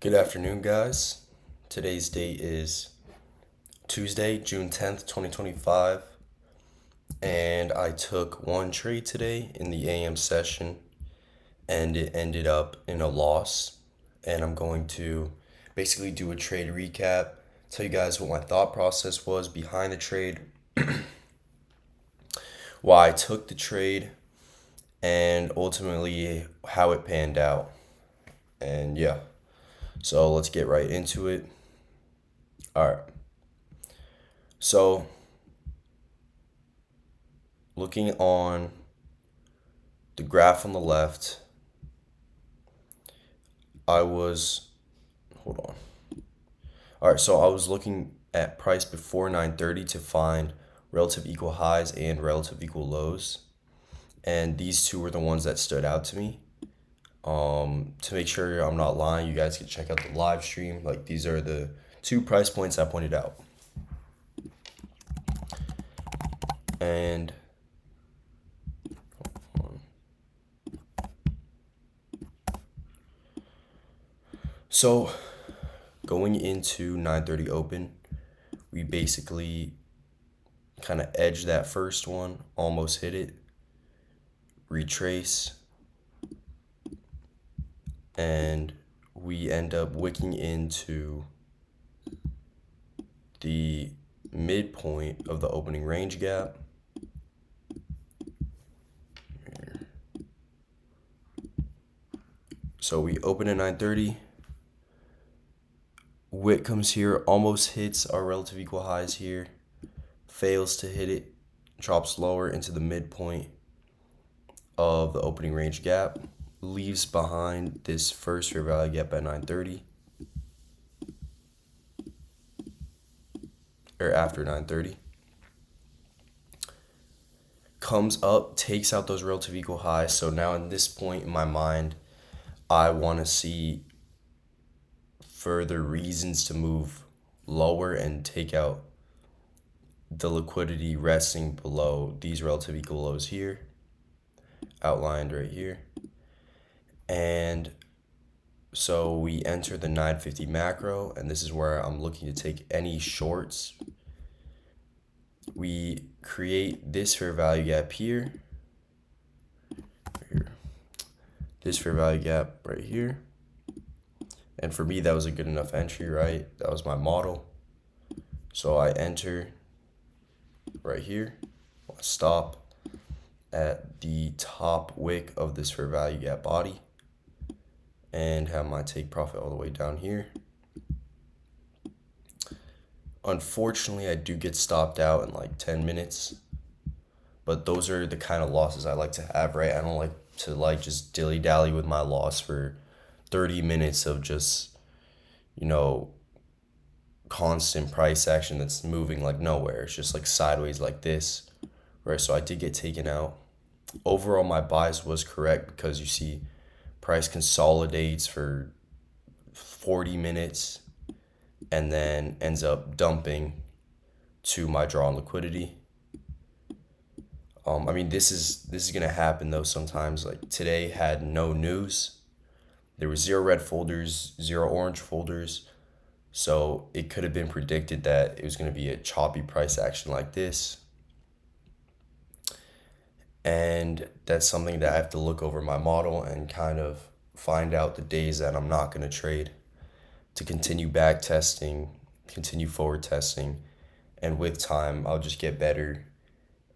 Good afternoon, guys. Today's date is Tuesday, June 10th, 2025, and I took one trade today in the AM session, and it ended up in a loss. And I'm going to basically do a trade recap, tell you guys what my thought process was behind the trade, why I took the trade, and ultimately how it panned out. And yeah, so let's get right into it. All right. So, looking on the graph on the left, I was, hold on. All right, so I was looking at price before 9:30 to find relative equal highs and relative equal lows. And these two were the ones that stood out to me. To make sure I'm not lying, you guys can check out the live stream. Like, these are the two price points I pointed out. And so going into 9:30 open, we basically kind of edged that first one, almost hit it, retrace, and we end up wicking into the midpoint of the opening range gap. So we open at 9:30. Wick comes here, almost hits our relative equal highs here, fails to hit it, drops lower into the midpoint of the opening range gap, leaves behind this first fair value gap at 9:30, or after 9:30. Comes up, takes out those relative equal highs. So now at this point in my mind, I want to see further reasons to move lower and take out the liquidity resting below these relative equal lows here, outlined right here. And so we enter the 950 macro, and this is where I'm looking to take any shorts. We create this fair value gap here, this fair value gap right here. And for me, that was a good enough entry, right? That was my model. So I enter right here, stop at the top wick of this fair value gap body, and have my take profit all the way down here. Unfortunately, I do get stopped out in like 10 minutes, but those are the kind of losses I like to have, right? I don't like to just dilly-dally with my loss for 30 minutes of just, constant price action that's moving like nowhere. It's just like sideways like this, right? So I did get taken out. Overall, my bias was correct because you see price consolidates for 40 minutes and then ends up dumping to my draw on liquidity. This is gonna happen though sometimes. Like today had no news. There was 0 red folders, 0 orange folders. So it could have been predicted that it was going to be a choppy price action like this. And that's something that I have to look over my model and kind of find out the days that I'm not going to trade, to continue back testing, continue forward testing. And with time, I'll just get better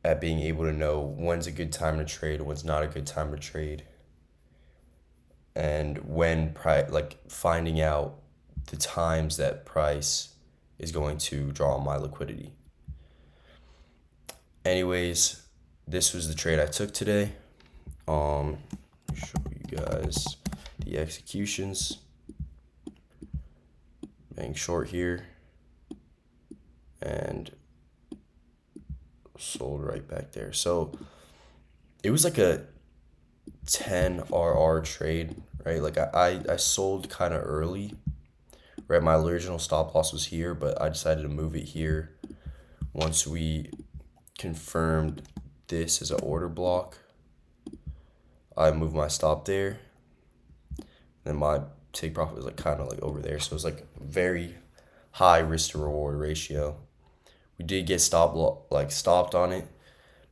at being able to know when's a good time to trade, when's not a good time to trade. And when finding out the times that price is going to draw on my liquidity. Anyways, this was the trade I took today. Show you guys the executions. Bang short here and sold right back there. So it was like a 10 RR trade, right? Like I sold kind of early. Right, my original stop loss was here, but I decided to move it here once we confirmed this as an order block. I moved my stop there. Then my take profit was like kind of like over there. So it was like very high risk to reward ratio. We did get stopped on it,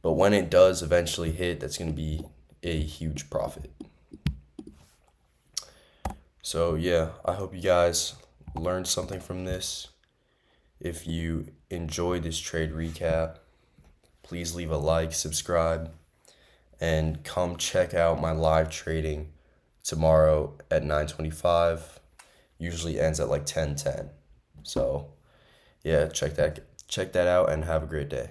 but when it does eventually hit, that's going to be a huge profit. So yeah, I hope you guys learned something from this. If you enjoyed this trade recap, please leave a like, subscribe, and come check out my live trading tomorrow at 9:25. Usually ends at like 10:10. So yeah, check that out and have a great day.